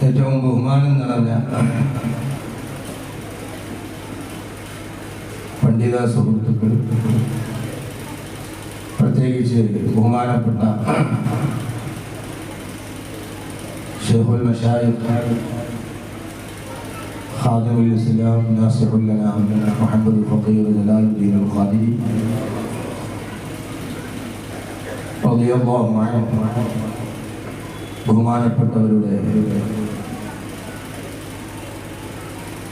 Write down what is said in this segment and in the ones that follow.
ഏറ്റവും ബഹുമാനം നിറഞ്ഞ പണ്ഡിത സുഹൃത്തുക്കൾ, പ്രത്യേകിച്ച് ബഹുമാനപ്പെട്ട ഷെയ്ഖുൽ മശായിഖ് ഖാദിമുൽ ഇസ്ലാം നാസിറുൽ അനാം മുഹമ്മദ് ഫഖീർ ജലാലുദ്ദീൻ അൽ ഖാദിരി റളിയല്ലാഹു അൻഹു, ബഹുമാനപ്പെട്ടവരുടെ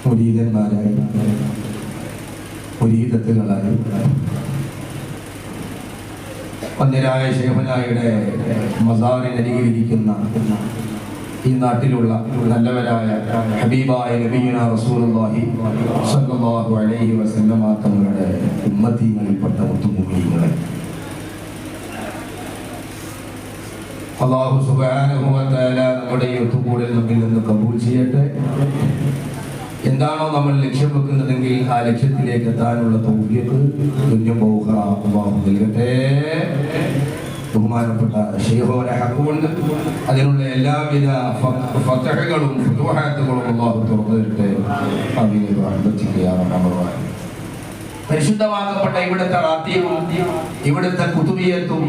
മുരീദന്മാരായി മുരീദത്തുകളായി വന്യരായ ശൈഖുനായുടെ മസാറിനരികിലിരിക്കുന്ന ഈ നാട്ടിലുള്ള നല്ലവരായ ഹബീബായ നബിയുനാ റസൂലുള്ളാഹി സ്വല്ലല്ലാഹു അലൈഹി വസല്ലമ തങ്ങളുടെ ഉമ്മത്തികളിൽപ്പെട്ട മുത്തുമുഅ്മിനീങ്ങളെ, അല്ലാഹു സുബ്ഹാനഹു വ തആല നമ്മുടെ ഈ ഒത്തുകൂടൽ നമ്മിൽ നിന്ന് കബൂൽ ചെയ്യട്ടെ. എന്താണോ നമ്മൾ ലക്ഷ്യം വെക്കുന്നതെങ്കിൽ ആ ലക്ഷ്യത്തിലേക്ക് എത്താനുള്ള തൗഫീഖ് അല്ലാഹു നൽകട്ടെ. ബഹുമാനപ്പെട്ട ശൈഖുന ഹഖൂണ്ട് അതിനുള്ള എല്ലാവിധ ഫതഹകളും ഫുതുഹാത്തുകളും അല്ലാഹു തുറന്നു തരട്ടെ. ആമീൻ ബിറഹ്മതിക യാ അർഹമർ റഹീം. പരിശുദ്ധമാക്കപ്പെട്ട ഇവിടുത്തെ റാത്തീബും ഇവിടുത്തെ കുതുബിയത്തും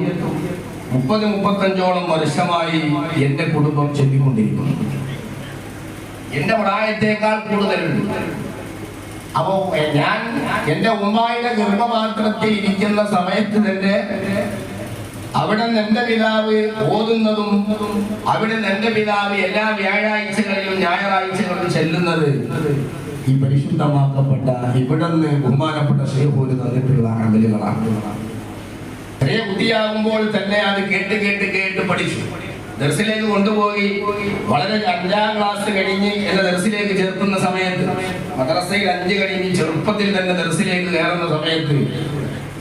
30-35 വർഷമായി എന്റെ കുടുംബം ചെല്ലിക്കൊണ്ടിരിക്കുന്നു. എന്റെ പ്രായത്തേക്കാൾ കൂടുതലുണ്ട്. അപ്പോ ഞാൻ എന്റെ ഉമ്മായുടെ ഗർഭപാത്രത്തിൽ ഇരിക്കുന്ന സമയത്ത് തന്നെ അവിടെ നിന്ന് എന്റെ പിതാവ് ഓതുന്നതും അവിടെ നിന്ന് എന്റെ പിതാവ് എല്ലാ വ്യാഴാഴ്ചകളിലും ഞായറാഴ്ചകളിലും ചെല്ലുന്നത് ഈ പരിശുദ്ധമാക്കപ്പെട്ട ഇവിടെ നിന്ന് ബഹുമാനപ്പെട്ട ശൈഖുൽ തന്നിട്ടുള്ള അമലുകളാണ്. ചെറിയ കുട്ടിയാകുമ്പോൾ തന്നെ അത് കേട്ട് കേട്ട് കേട്ട് പഠിച്ചു. ദർസിലേക്ക് കൊണ്ടുപോയി വളരെ 5ാം ക്ലാസ് കഴിഞ്ഞ് എന്നെ ദർസിലേക്ക് ചേർക്കുന്ന സമയത്ത്, മദ്രസയിൽ 5 കഴിഞ്ഞ് ചെറുപ്പത്തിൽ തന്നെ ദർസിലേക്ക് കയറുന്ന സമയത്ത്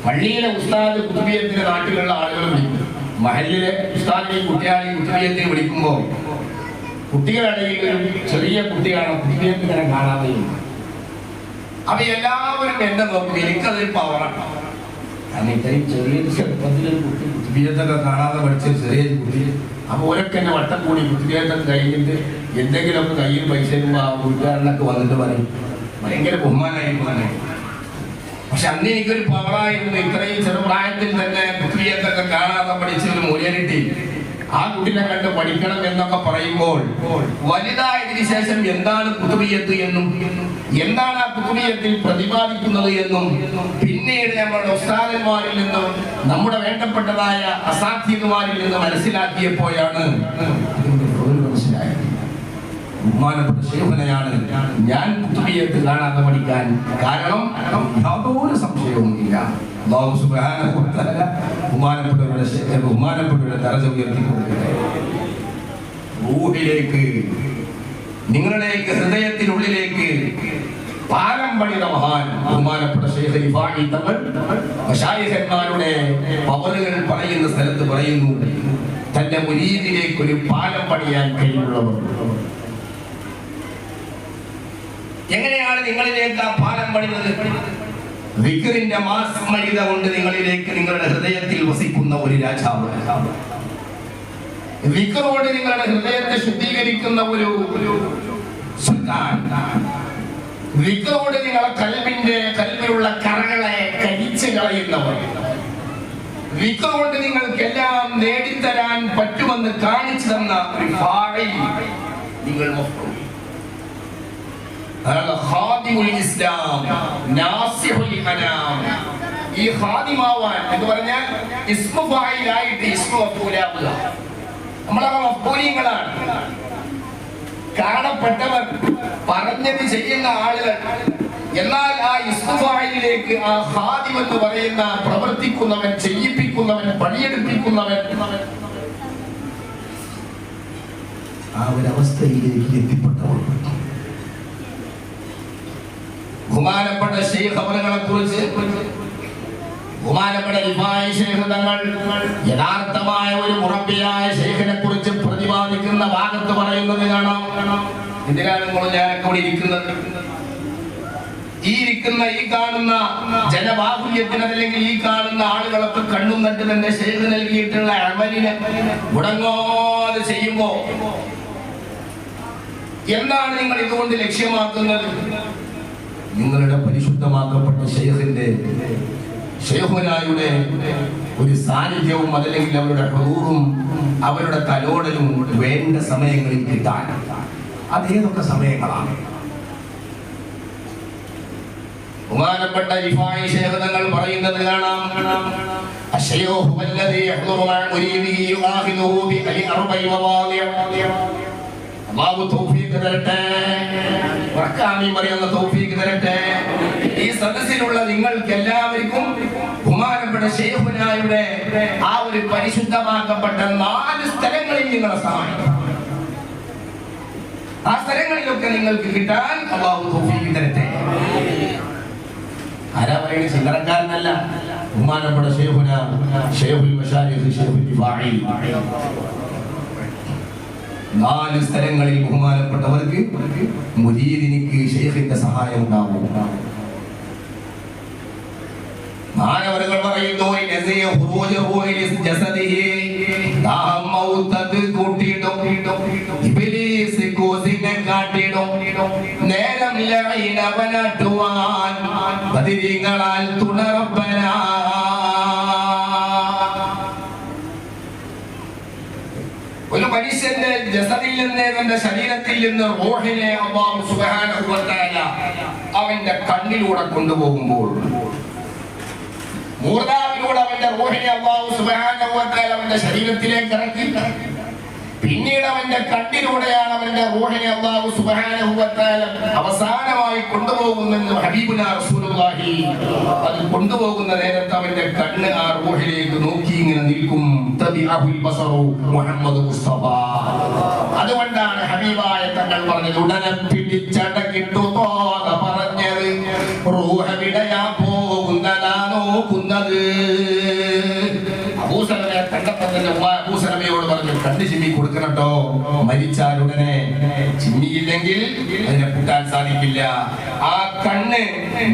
പള്ളിയിലെ ഉസ്താദ് കുതുബിയത്തിന് നാട്ടിലുള്ള ആളുകൾ വിളിക്കും. മഹല്ലിലെ ഉസ്താദിനെ കുട്ടിയാളി കുതുബിയത്തിന് വിളിക്കുമ്പോൾ കുട്ടികളുടെയിൽ ചെറിയ കുട്ടികളാണ് കുതുബിയത്തിനെ കാണാതെ. അവ എല്ലാവരും എന്നെ നോക്കും. എനിക്കതൊരു പവറാണ്. കാരണം ഇത്രയും ചെറിയ ചെറുപ്പത്തിൽ കുട്ടി കുതുബിയത്തൊക്കെ കാണാതെ പഠിച്ച ചെറിയ കുട്ടി. അപ്പൊ ഓരൊക്കെ എന്നെ വട്ടം കൂടി കുതുബിയത്തൊക്കെ കഴിഞ്ഞിട്ട് എന്തെങ്കിലുമൊക്കെ കയ്യിൽ പൈസ ആ വീട്ടുകാരനൊക്കെ വന്നിട്ട് പറയും. ഭയങ്കര ബഹുമാനായിരുന്നു. പക്ഷെ അന്ന് എനിക്കൊരു പവറായിരുന്നു. ഇത്രയും ചെറുപ്രായത്തിൽ തന്നെ കുതുബിയത്തൊക്കെ കാണാതെ പഠിച്ച ഒരു മൂല്യനിട്ടി ആ കുട്ടിനെ കണ്ട് പഠിക്കണം എന്നൊക്കെ പറയുമ്പോൾ വലുതായതിനു ശേഷം എന്താണ് കുതുബിയത്ത് എന്നും എന്താണ് ആ കുതുബിയത്തിൽ പ്രതിപാദിക്കുന്നത് എന്നും പിന്നീട് നമ്മുടെ ഉസ്താദന്മാരിൽ നിന്നും നമ്മുടെ വേണ്ടപ്പെട്ടതായ അസാധ്യതമാരിൽ നിന്ന് മനസ്സിലാക്കിയപ്പോഴാണ് മനസ്സിലായത്. ബഹുമാനപ്പെട്ട ശൈഖുനയാണ് ഞാൻ കുതുബിയത്ത് കാണാതെ പഠിക്കാൻ കാരണം. യാതൊരു സംശയവുമില്ല. അല്ലാഹു സുബ്ഹാനഹു വ തആല ബഹുമാനപ്പെട്ടവരുടെ ദർജ ഉയർത്തിക്കൊടുക്കട്ടെ. റൂഹിലേക്ക്, നിങ്ങളുടെയൊക്കെ ഹൃദയത്തിനുള്ളിലേക്ക് പാലം പണിത മഹാൻ ബഹുമാനപ്പെട്ട ശൈഖ് റിഫാഇ തങ്ങൾ മശായിഖന്മാരുടെ പവറുകൾ പറയുന്ന സ്ഥലത്ത് പറയുന്നു, തന്റെ മുരീദിലേക്ക് ഒരു പാലം പണിയാൻ കഴിവുള്ളവർ. എങ്ങനെയാണ് നിങ്ങളിലേക്ക് ആ പാലം പണിതത്? ദിക്റിന്റെ മാസ്മരിത കൊണ്ട് നിങ്ങളിലേക്ക് നിങ്ങളുടെ ഹൃദയത്തിൽ വസിക്കുന്ന ഒരു രാജാവ്, ദിക്റോട് നിങ്ങളുടെ ഹൃദയത്തെ ശുദ്ധീകരിക്കുന്ന ഒരു സുൽത്താൻ, ദിക്റോട് നിങ്ങളുടെ കൽബിലുള്ള കറകളെ കരിച്ചു കളയുന്നവർ, ദിക്റോട് നിങ്ങൾക്കെല്ലാം നേടിത്തരാൻ പറ്റുമെന്ന് കാണിച്ചു തന്ന ഒരു ഫാഇൽ നിങ്ങൾ ഖാദിമുൽ ഇസ്ലാം നാസിഹുൽ അനാം. ഈ ഖാദിമാവാൻ എന്ന് പറഞ്ഞാൽ ഇസ്മു ഫായിലായിട്ട് ഇസ്മു മഫ്ഊലാവുക. നമ്മളൊക്കെ മഫ്ഊലീങ്ങളാണ്, കാണപ്പെട്ടവർ, പറഞ്ഞത് ചെയ്യുന്ന ആളുകൾ. എന്നാൽ ആ ഇസ്മു ഫായിലിലേക്ക് ആ ഖാദിം എന്ന് പറയുന്ന പ്രവർത്തിക്കുന്നവൻ, ചെയ്യിപ്പിക്കുന്നവൻ, പണിയെടുപ്പിക്കുന്നവൻ, ആ ഒരവസ്ഥയിലേക്ക് എത്തിപ്പെട്ടവർ. ബഹുമാനപ്പെട്ട ശൈഖ് അവറുകളെ കുറിച്ച് ബഹുമാനപ്പെട്ട റിഫായി ശൈഖ് തങ്ങൾ യഥാർത്ഥമായ ഒരു മുറബ്ബിയായ ശൈഖിനെ കുറിച്ച് പ്രതിപാദിക്കുന്ന ഭാഗത്ത് പറയുന്നത് കാണാം. എന്തിനാണ് ഞാനൊക്കെ ഇവിടെ ഇരിക്കുന്നത്? ഈ കാണുന്ന ജനബാഹുല്യത്തിന് അല്ലെങ്കിൽ ഈ കാണുന്ന ആളുകളൊക്കെ കണ്ണും നട്ട് തന്നെ ശൈഖ് നൽകിയിട്ടുള്ള അമലിനെ മുടങ്ങാതെ ചെയ്യുമ്പോ എന്താണ് നിങ്ങൾ ഇതുകൊണ്ട് ലക്ഷ്യമാക്കുന്നത്? നിങ്ങളുടെ പരിശുദ്ധമാക്കപ്പെട്ട ശൈഖുനായുടെ ഒരു സാന്നിധ്യവും അതല്ലെങ്കിൽ അവരുടെ ഹുദൂറും അവരുടെ തലോടലും വേണ്ട സമയങ്ങളിൽ കിട്ടാൻ. അതേതൊക്കെ സമയങ്ങളാണ്? ബഹുമാനപ്പെട്ട റിഫായി ശൈഖ് തങ്ങൾ പറയുന്നത് കാണാം, അശ്ശൈഖു വല്ലദീ യഹ്ദുറു മഅ മുരീദിഹി യുആഖിദുഹു ബിഅലി അർബഇ മവാദിഅ. അല്ലാഹു തൗഫീഖ് തരട്ടെ, വറക്കാമീൻ പറയുന്ന തൗഫീഖ് തരട്ടെ. ഈ സദസ്സിലുള്ള നിങ്ങൾക്ക് എല്ലാവർക്കും ബഹുമാനപ്പെട്ട ശൈഖുനായുടെ ആ ഒരു പരിശുദ്ധമാക്കപ്പെട്ട 4 സ്ഥലങ്ങളിൽ നിങ്ങളെ സഹായിക്കും. ആ സ്ഥലങ്ങളിലൊക്കെ നിങ്ങൾക്ക് കിട്ടാൻ അല്ലാഹു തൗഫീഖ് തരട്ടെ. ആരാ പറയുന്നത്? ചില്ലറക്കാരനല്ല. ബഹുമാനപ്പെട്ട ശൈഖുന ശൈഖുൽ മശായിഖ് ശൈഖുൽ റിഫായി 4 സ്ഥലങ്ങളിൽ ബഹുമാനപ്പെട്ടവർക്ക് മുരീദിനിക്ക് ശൈഖിന്റെ സഹായം ഉണ്ടാവും. മാനവരുകൾ പറയുന്നു, നേരം ബദിരീങ്ങളാൽ തുണറപ്പന. ഒരു മനുഷ്യന്റെ ജസദിൽ നിന്ന്, അവന്റെ ശരീരത്തിൽ നിന്ന് റൂഹിനെ അല്ലാഹു സുബ്ഹാനഹു വ തആല അവന്റെ കണ്ണിലൂടെ കൊണ്ടുപോകുമ്പോൾ, മൂർദാവിലൂടെ അവന്റെ റൂഹിനെ അല്ലാഹു സുബ്ഹാനഹു വ തആല അവന്റെ ശരീരത്തിലേക്ക് ഇറക്കി, പിന്നീട് അവന്റെ കണ്ണിലൂടെയാണ് അവന്റെ റൂഹിനെ അല്ലാഹു സുബ്ഹാനഹു വ തആല അവസാനമായി കൊണ്ടുപോകുന്നെന്ന് ഹബീബുനാ റസൂലുള്ളാഹി. അത് കൊണ്ടുപോകുന്ന നേരത്ത് അവന്റെ കണ്ണ് ആ റൂഹിലേക്ക് നോക്കി ഇങ്ങനെ നിൽക്കും. തബിഅഹുൽ ബസറു മുഹമ്മദ് മുസ്തഫ. അതുകൊണ്ടാണ് ഹബീബായ തങ്ങൾ പറഞ്ഞത്, ഉടനെ പിടിച്ചടക്കിട്ടു തോക പറഞ്ഞത്, റൂഹ് വിടയാ പോകുന്നതാ നോക്കുന്നത്. അബൂസലമയെ കണ്ടപ്പോൾ തന്നെ അബൂസലമയോട് പറഞ്ഞു, കണ്ണ് ചിമ്മി കൊടുക്കണട്ടോ, മരിച്ചാൽ ഉടനെ ചിമ്മിയില്ലെങ്കിൽ അതിനെ കൂട്ടാൻ സാധിക്കില്ല. ആ കണ്ണ്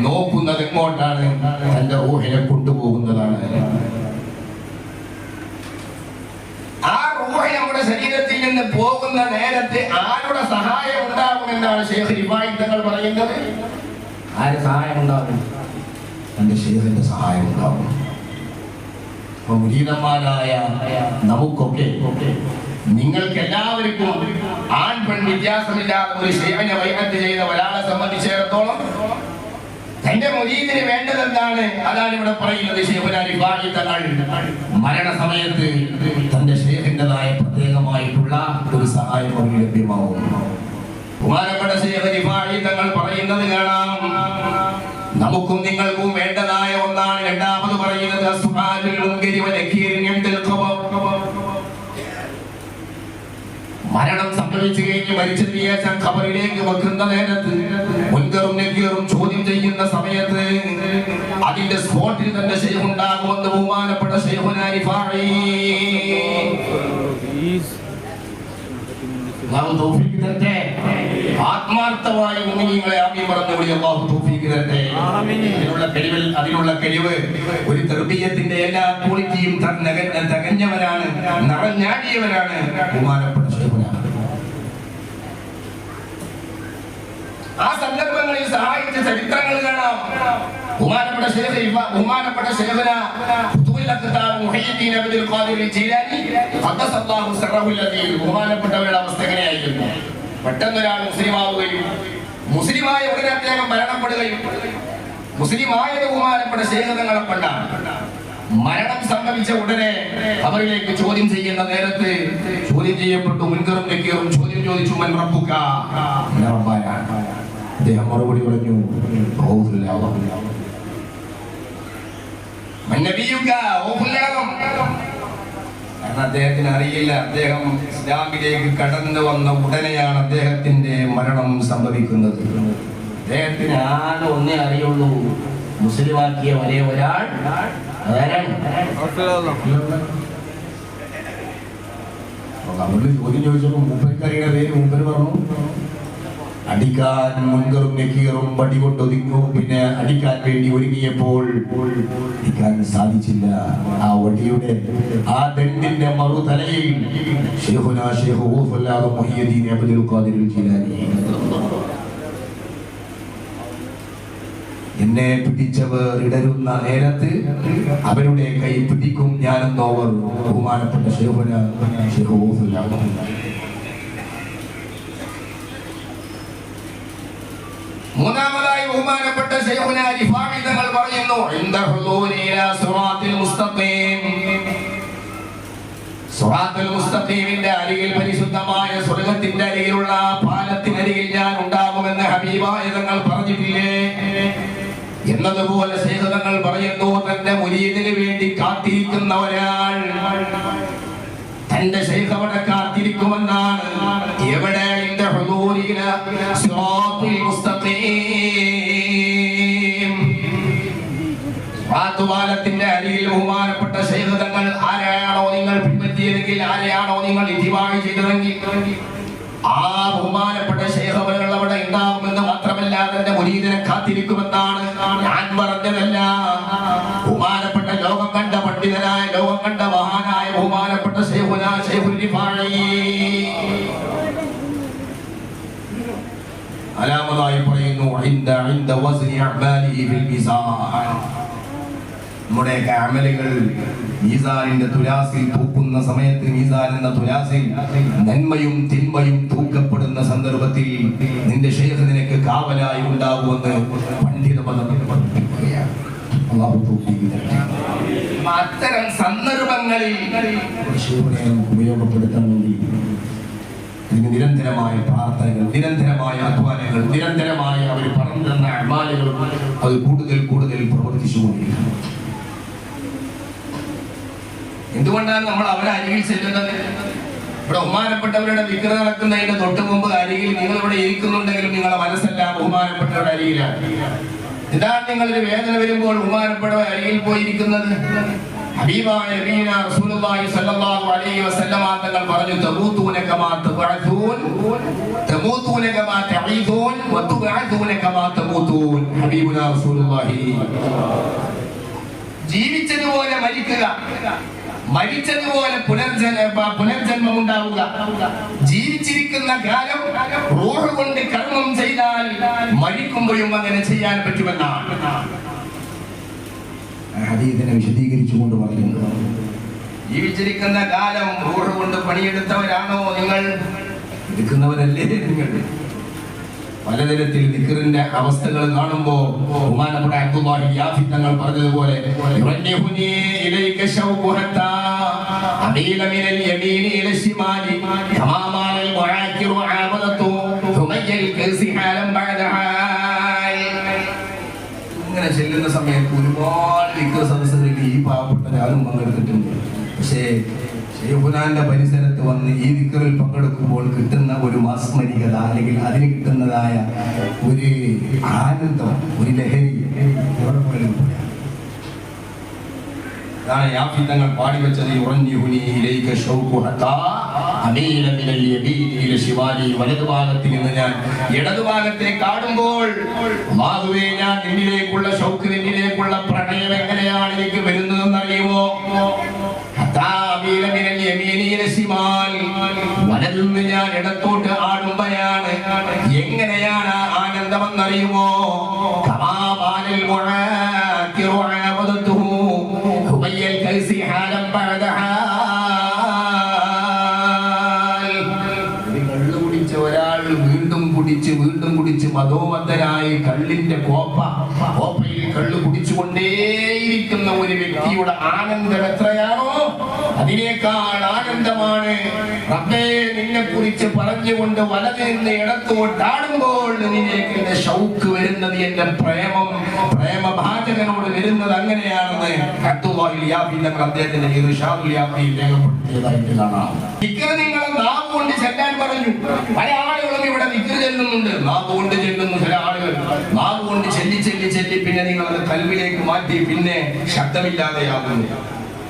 നോക്കുന്നത് എങ്ങോട്ടാണ്? തന്റെ റൂഹിനെ കൊണ്ടുപോകുന്നതാണ്. ആ റൂഹ് നമ്മുടെ ശരീരത്തിൽ നിന്ന് പോകുന്ന നേരത്തെ ആരുടെ സഹായം ഉണ്ടാകുമെന്നാണ് ശൈഖ് റിഫായി തങ്ങൾ പറയുന്നത്. ആര് സഹായം ഉണ്ടാകും? തന്റെ ശൈഖിന്റെ സഹായം ഉണ്ടാകും. മുരീദന്മാരായ നമുക്കൊക്കെ, നിങ്ങൾക്ക് എല്ലാവർക്കും ആൺ പെൺ വ്യത്യാസമില്ലാതെ ഒരു ശൈഖിനെ ബൈഅത്ത് ചെയ്ത ഒരാളെ സംബന്ധിച്ചിടത്തോളം തന്റെ മുരീദിന് വേണ്ടതെന്താണ്? അതാണ് ഇവിടെ പറയുന്നത്. ശൈഖുനാ റിഫായി തങ്ങൾ മരണസമയത്ത് തന്റെ ശൈഖിന്റേതായ പ്രത്യേകമായിട്ടുള്ള ഒരു സഹായം അവർക്ക് ലഭ്യമാവും. ബഹുമാനപ്പെട്ട ശൈഖ് റിഫായി തങ്ങൾ പറയുന്നത് കാണാം, നമുക്കും നിങ്ങൾക്കും വേണ്ടതായ ഒന്നാണ്. രണ്ടാമത് പറയുന്നത് മരണം സംഭവിച്ചു കഴിഞ്ഞ് മരിച്ചതിന് ശേഷം ഖബറിലേക്ക് വെക്കുന്ന നേരത്ത് മുൻകറും നക്കീറും ചോദ്യം ചെയ്യുന്ന സമയത്ത് അതിന്റെ സ്പോട്ടിൽ തന്നെ ശൈഖ് ഉണ്ടാകുമെന്ന് ബഹുമാനപ്പെട്ട ശൈഖുനാ റിഫായി. ആത്മാർത്ഥമായി മുഅ്മിനീങ്ങളെ ആമീൻ പറഞ്ഞുകൂടി അല്ലാഹു തൗഫീഖ് തരട്ടെ. അതിനുള്ള കഴിവ് ഒരു തർബിയത്തിന്റെ എല്ലാ ക്വാളിറ്റിയും തികഞ്ഞവരാണ്, നിറഞ്ഞാടിയവരാണ് ബഹുമാനപ്പെട്ട ശൈഖുനാ. ആ സന്ദർഭങ്ങളിൽ സഹായിച്ച ചരിത്രങ്ങൾ കാണാം. ബഹുമാനപ്പെട്ട ശൈഖുനാ ഫുതുൽ അഖ്താർ മുഹയ്യിദ്ദീൻ അബ്ദുൽ ഖാദിർ ജീലാനി ഖദ്ദസല്ലാഹു സിറഹുൽ അദീൽ. ബഹുമാനപ്പെട്ടവരുടെ അവസ്ഥ എങ്ങനെയായിരുന്നു? പെട്ടെന്ന് ഒരാൾ മുസ്ലിമാവുകയും മുസ്ലിമായ ഉടനെ അദ്ദേഹം മരണപ്പെടുകയും, മുസ്ലിമായത് ബഹുമാനപ്പെട്ട ശൈഖ് തങ്ങളെ കൊണ്ടാണ്. മരണം സംഭവിച്ച ഉടനെ അവരിലേക്ക് ചോദ്യം ചെയ്യുന്ന നേരത്ത് ചോദ്യം ചെയ്യപ്പെട്ടു. മുൻകറും നക്കീറും ചോദ്യം ചോദിച്ചു, മൻ റബ്ബുക? അദ്ദേഹം മറുപടി പറഞ്ഞു, കാരണം അദ്ദേഹത്തിന് അറിയില്ല. അദ്ദേഹം ഇസ്ലാമിലേക്ക് കടന്നു വന്ന ഉടനെയാണ് അദ്ദേഹത്തിന്റെ മരണം സംഭവിക്കുന്നത്. അദ്ദേഹത്തിന് ആകെ ഒന്നേ അറിയുള്ളൂ, മുസ്ലിമാക്കിയ ഒരേ ഒരാൾ ചോദ്യം ചോദിച്ചപ്പോ മൂപ്പരിക്കറിയുടെ പേര് മൂപ്പര് പറഞ്ഞു. അടിക്കാൻ മുൻകറും നെക്കീറും വടി കൊണ്ടൊതുങ്ങും. പിന്നെ അടിക്കാൻ വേണ്ടി ഒരുങ്ങിയപ്പോൾ അടിക്കാൻ സാധിച്ചില്ല. ആ വടിയുടെ ആ ദണ്ഡിന്റെ മറുതലയിൽ ശൈഖുനാ ശൈഖ് ഖൗസുല്ലാഹ് മുഹയ്യിദ്ദീൻ അബ്ദുൽ ഖാദിർ ജീലാനി എന്നെ പിടിച്ചവർ ഇടരുന്ന നേരത്ത് അവരുടെ കൈ പിടിക്കും ഞാനെന്നോവർ ബഹുമാനപ്പെട്ട ശൈഖുനാ ശൈഖ് ഖൗസുല്ലാഹ്. മൂന്നാമതായി ബഹുമാനപ്പെട്ട ശൈഖുനാ റിഫാഇ തങ്ങൾ പറയുന്നു ഇൻദ ഹുദൂരി ഇലാ സിറാത്തിൽ മുസ്തഖീം. സിറാത്തുൽ മുസ്തഖീമിന്റെ അരികിൽ, പരിശുദ്ധമായ സ്വർഗ്ഗത്തിന്റെ അരികിലുള്ള പാലത്തിനരികിൽ ഞാൻ ഉണ്ടാകുമെന്ന് ഹബീബായ തങ്ങൾ പറഞ്ഞിട്ടില്ലേ? എന്നതുപോലെ ശൈഖ് തങ്ങൾ പറയുന്നു തന്റെ മുരീദിന് വേണ്ടി കാത്തിരിക്കുന്ന ഒരാൾ തന്റെ ശൈഖ് അവിടെ കാത്തിരിക്കുമെന്നാണ്. എവിടെ? ഇൻദ ഹുദൂരി ഇലാ സിറാത്തിൽ മുസ്തഖീം. പാലത്തിന്റെ അരികിൽ ബഹുമാനപ്പെട്ട ശൈഖ് തങ്ങൾ ആരെയാണോ നിങ്ങൾ പിൻപറ്റിയതെങ്കിൽ, ആരെയാണോ നിങ്ങൾ ഇത്തിബാഅ് ചെയ്തതെങ്കിൽ, ആ ബഹുമാനപ്പെട്ട ശൈഖ് അവர்கள் അവിടെ ഉണ്ടാകുമെന്ന് മാത്രമല്ല തന്റെ മുരീദിനെ കാത്തിരിക്കുമെന്നാണ്. ഞാൻ പറഞ്ഞതല്ല, ബഹുമാനപ്പെട്ട ലോകം കണ്ട പണ്ഡിതനായ, ലോകം കണ്ട മഹാനായ ബഹുമാനപ്പെട്ട ശൈഖുനാ ശൈഖുൽ റിഫാഇ. അലാമതായി പറയുന്നു ഇൻദ വസ്നി അഅ്മാലിഹി ഫിൽ മീസാൻ. നമ്മുടെയൊക്കെ അമലുകൾ മീസാനിന്റെ തുലാസിൽ തൂക്കുന്ന സമയത്ത്, മീസാൻ എന്ന തുലാസിൽ നന്മയും തിന്മയും തൂക്കപ്പെടുന്ന സന്ദർഭത്തിൽ നിന്റെ ശൈഖ് നിനക്ക് കാവലായി ഉണ്ടാകുമെന്ന് പണ്ഡിത മതങ്ങൾ പഠിപ്പിക്കുകയാണ്. അല്ലാഹു തൗഫീഖ് തരട്ടെ. അത്തരം സന്ദർഭങ്ങളിൽ ശൈഖിനെ ഉപയോഗപ്പെടുത്തണമെങ്കിൽ ഇതിന് നിരന്തരമായ പ്രാർത്ഥനകൾ, നിരന്തരമായ അധ്വാനങ്ങൾ, നിരന്തരമായ അവർ പറഞ്ഞു തന്ന അമാലുകൾ അത് കൂടുതൽ കൂടുതൽ പ്രവർത്തിച്ചുകൊണ്ടിരിക്കണം. എന്തുകൊണ്ടാണ് നമ്മൾ അവരെ അരികിൽ ചെല്ലുന്നത്? ഇവിടെ ബഹുമാനപ്പെട്ടവരുടെ വിക്ര നടക്കുന്നതിന്റെ തൊട്ട് മുമ്പ് അരികിൽ നിങ്ങൾ ഇവിടെ ഇരിക്കുന്നുണ്ടെങ്കിലും നിങ്ങളുടെ മനസ്സെല്ലാം ബഹുമാനപ്പെട്ടവരുടെ അരികിലാണ്. ഇതാണ് നിങ്ങളൊരു വേദന വരുമ്പോൾ ബഹുമാനപ്പെട്ടവർ അരികിൽ പോയിരിക്കുന്നത്. ഹബീബായ നബിയിന റസൂലുള്ളാഹി സ്വല്ലല്ലാഹു അലൈഹി വസല്ലം തങ്ങൾ പറഞ്ഞു തമൂതൂന കമാ തബഅതൂൻ തമൂതൂന കമാ തഈദൂൻ വതുബഅതൂന കമാ തമൂതൂൻ. ഹബീബുനാ റസൂലുള്ളാഹി ജീവിച്ചതുപോലെ മരിക്കുക, മരിച്ചതുപോലെ പുനർജന്മം ഉണ്ടാവുക. ജീവിച്ചിരിക്കുന്ന കാലം റൂഹ് കൊണ്ട് കർമ്മം ചെയ്താൽ മരിക്കുമ്പോഴും അങ്ങനെ ചെയ്യാൻ പറ്റുമെന്നാണ് ഹദീസിനെ വിശദീകരിച്ചുകൊണ്ട് പറയുന്നത്. ജീവിച്ചിരിക്കുന്ന കാലം റൂഹ് കൊണ്ട് പണിയെടുത്തവരാണോ നിങ്ങൾ? എടുക്കുന്നവരല്ലേ നിങ്ങൾ? പലതരത്തിൽ ദിക്റിന്റെ അവസ്ഥകൾ കാണുമ്പോൾ ബഹുമാനപ്പെട്ട അബ്ദുല്ലാഹി യാഫി തങ്ങൾ പറഞ്ഞതുപോലെ യുറന്നിഹുനി ഇലൈക ശൗഖുഹത്താ അമീല മിനൽ യമീനി ഇല ശിമാലി കമാ മാലൽ മുആക്കിറു ആമദതു തുമയ്യൽ കസിഹാലം ബഅദഹാ. ഇങ്ങനെ ചെല്ലുന്ന സമയത്ത് ഒരുപാട് ദിക്ർ സദസ്സുകളിൽ ഈ പാവപ്പെട്ട ആളും പങ്കെടുത്തിട്ടുണ്ട്. പക്ഷേ ശൈഖുനാന്റെ പരിസരത്ത് വന്ന് ഈ ദിക്റിൽ പങ്കെടുക്കുമ്പോൾ കിട്ടുന്ന ഒരു മാസ്മരികത, അല്ലെങ്കിൽ അതിന് കിട്ടുന്നതായ ഒരു ആനന്ദം, ഒരു ലഹരി അതാണ് യാഫി തങ്ങൾ പാടി വെച്ചത്. യുറന്നിഹുനി ഇലൈക ശൗഖുഹത്താ അമീല മിനൽ യമീനി ഇല ശിമാലി. വലതുഭാഗത്തിൽ നിന്ന് ഞാൻ ഇടതുഭാഗത്തേക്ക് ആടുമ്പോൾ അല്ലാഹുവേ, ഞാൻ നിന്നിലേക്കുള്ള ശൗഖ്, നിന്നിലേക്കുള്ള പ്രണയം എങ്ങനെയാണ് എനിക്ക് വരുന്നതെന്ന് അറിയുമോ? വലതുനിന്ന് ഞാൻ ഇടത്തോട്ട് ആടുമ്പോഴാണ് എങ്ങനെയാണ് ആനന്ദമെന്നറിയുമോ? വീണ്ടും കുടിച്ച് മതോമത്തരായി കള്ളിന്റെ കോപ്പയിൽ കള്ളു കുടിച്ചുകൊണ്ടേയിരിക്കുന്ന ഒരു വ്യക്തിയുടെ ആനന്ദം എത്രയാണോ അതിനേക്കാൾ ആനന്ദമാണ് റബ്ബേ നിന്നെ കുറിച്ച് പറഞ്ഞുകൊണ്ട് വലത് നിന്ന് ഇടത്തോട്ടാടുമ്പോൾ നിനക്ക് എന്റെ ശൗക്ക് വരുന്നത്, എന്റെ പ്രേമഭാചകനോട് വരുന്നത് അങ്ങനെയാണെന്ന് അബ്ദുല്ലാഹി യാഫി തങ്ങൾ അദ്ദേഹത്തിന്റെ ഇർശാദുൽ യാഫിയിൽ രേഖപ്പെടുത്തിയതായിട്ട് കാണാം. ദിക്ർ നിങ്ങളെ നാവ് കൊണ്ട് ചെല്ലാൻ പറഞ്ഞു. പല ആളുകളും ഇവിടെ ദിക്ർ ചെല്ലുന്നുണ്ട്, നാവ് കൊണ്ട് ചെല്ലുന്നു. ചില ആളുകൾ നാവ് കൊണ്ട് ചെല്ലി പിന്നെ നിങ്ങളത് കൽവിലേക്ക് മാറ്റി, പിന്നെ ശബ്ദമില്ലാതെയാകുന്നു.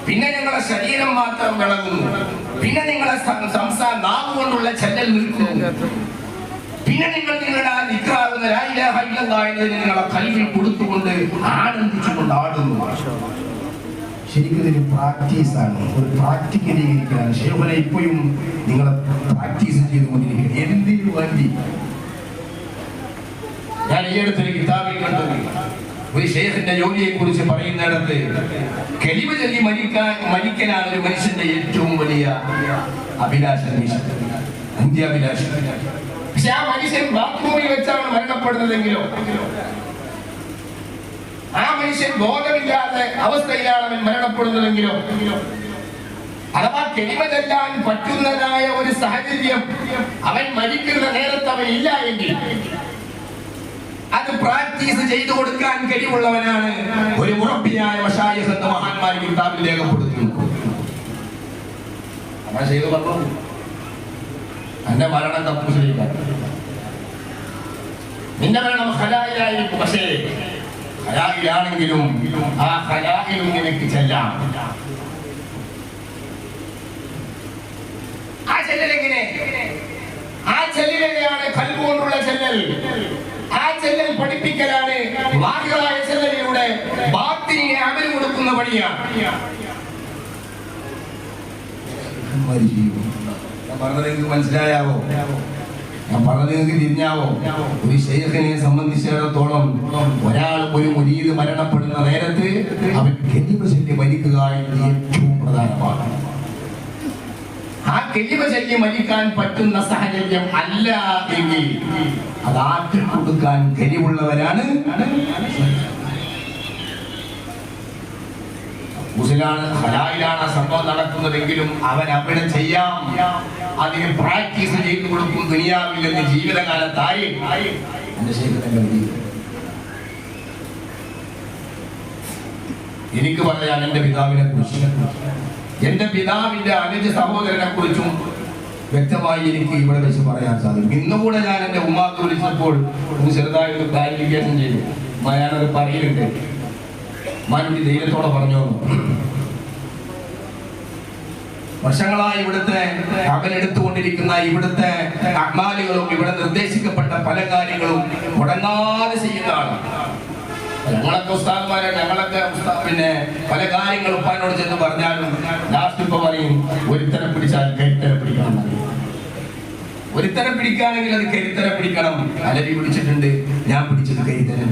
പിന്നെ നിങ്ങളെ ശരീരം മാത്രം വിളകുന്നു. പിന്നെ നിങ്ങളെ നാവ് കൊണ്ടുള്ള ചെല്ലൽ നിൽക്കുന്നു. പിന്നെ നിങ്ങളുടെ ആ നിക്റാകുന്ന ലാ ഇലാഹ ഇല്ലല്ലാഹ് എന്നതിനെ നിങ്ങളെ കൽവിൽ കൊടുത്തുകൊണ്ട് ആനന്ദിച്ചുകൊണ്ട് ആടുന്നു. ശരിക്കും ഇതൊരു പ്രാക്ടീസാണ്, ഒരു പ്രാക്ടിക്കലീകരിക്കലാണ്. ശൈഖുന ഇപ്പോഴും നിങ്ങളെ പ്രാക്ടീസ് ചെയ്തുകൊണ്ടിരിക്കുക. എന്തിനു വേണ്ടി? ഞാൻ ഈ അടുത്തൊരു കിതാബിൽ കണ്ടത് ഒരു ശൈഖിന്റെ ജോലിയെ കുറിച്ച് പറയുന്നിടത്ത് കലിമ ചൊല്ലി മരിക്കലാണ് ഒരു മനുഷ്യന്റെ ഏറ്റവും വലിയ അഭിലാഷം, അന്ത്യാഭിലാഷം. പക്ഷെ ആ മനുഷ്യൻ ബാത്റൂമിൽ വെച്ചാണ് മരണപ്പെടുന്നതെങ്കിലോ, ആ മനുഷ്യൻ ബോധമില്ലാത്ത അവസ്ഥയിലാണ് അവൻ മരണപ്പെടുന്നതെങ്കിലോ, അഥവാ കലിമ ചൊല്ലാൻ പറ്റുന്നതായ ഒരു സാഹചര്യം അവൻ മരിക്കുന്ന നേരത്ത് അവൻ ഇല്ല എങ്കിൽ അത് പ്രാക്ടീസ് ചെയ്തു കൊടുക്കാൻ കഴിവുള്ളവനാണ് ഒരു മുറബിയായ മശായിഖ് എന്ന മഹാന്മാർ കിതാബിൽ രേഖപ്പെടുത്തുന്നു. അപ്പൊ ചെയ്തു പറഞ്ഞു എന്റെ മരണം തപ്പു ശരിക്കാൻ, നിന്റെ മരണം ഹലായിലായിരിക്കും. പക്ഷേ ഹലായിലാണെങ്കിലും ആ ഹലായിലും നിനക്ക് ചെല്ലാം. ആ ചെല്ലലെങ്ങനെ? ആ ചെല്ലലെയാണ് കൽബ് കൊണ്ടുള്ള ചെല്ലൽ. ആ ചെല്ലൽ പഠിപ്പിക്കലാണ് വാഹിറായ ചെല്ലലിലൂടെ ബാത്തിനിനെ അമൽ കൊടുക്കുന്ന പണിയാണ്. ഞാൻ പറഞ്ഞത് നിങ്ങൾക്ക് മനസ്സിലായാവോ? ഞാൻ പറഞ്ഞത് നിങ്ങൾക്ക് തിരിഞ്ഞാവോ? ഒരു ശൈഖിനെ സംബന്ധിച്ചിടത്തോളം ഒരാൾ ഒരു മുരീദ് മരണപ്പെടുന്ന നേരത്ത് അവൻ കലിമ ചൊല്ലി മരിക്കുക എന്നത് ഏറ്റവും പ്രധാനമാണ്. ആ കലിമ ചൊല്ലി മരിക്കാൻ പറ്റുന്ന സാഹചര്യം അല്ല എങ്കിൽ അത് ആറ്റി കൊടുക്കാൻ കഴിവുള്ളവരാണ്. ഹലായിലാണ് സംഭവം നടക്കുന്നതെങ്കിലും അവൻ അവിടെ ചെയ്യാം, അതിന് പ്രാക്ടീസ് ചെയ്തു കൊടുക്കും. ദുനിയാവിൽ നിന്ന് ജീവിതകാലത്തായി എനിക്ക് പറയാൻ എന്റെ പിതാവിനെ കുറിച്ച്, എന്റെ പിതാവിന്റെ അനുജ സഹോദരനെ കുറിച്ചും വ്യക്തമായി എനിക്ക് ഇവിടെ വെച്ച് പറയാൻ സാധിക്കും. ഇന്നുകൂടെ ഞാൻ എന്റെ ഉമ്മാക്ക് വിളിച്ചപ്പോൾ ഒന്ന് ചെറുതായിട്ട് ക്ലാരിഫിക്കേഷൻ ചെയ്തു. ഞാനത് പറയുന്നുണ്ട്, മാനുടി ധൈര്യത്തോടെ പറഞ്ഞു. വർഷങ്ങളായി ഇവിടുത്തെ അവനെടുത്തുകൊണ്ടിരിക്കുന്ന ഇവിടുത്തെ അക്മാലുകളും ഇവിടെ നിർദ്ദേശിക്കപ്പെട്ട പല കാര്യങ്ങളും മുടങ്ങാതെ ചെയ്യുന്നതാണ്. ഞങ്ങളൊക്കെ ഉസ്താദ്മാരെ, ഞങ്ങളൊക്കെ പിന്നെ പല കാര്യങ്ങളും ഉപ്പാനോട് ചെന്ന് പറഞ്ഞാലും ലാസ്റ്റ് ഇപ്പൊ പറയും ഒരുത്തരം പിടിച്ചാൽ കരുത്തരം പിടിക്കണം. ഒരുത്തരം പിടിക്കുകയാണെങ്കിൽ അത് കരുത്തരം പിടിക്കണം. അലവി പിടിച്ചിട്ടുണ്ട്, ഞാൻ പിടിച്ചത് കരുത്തരം.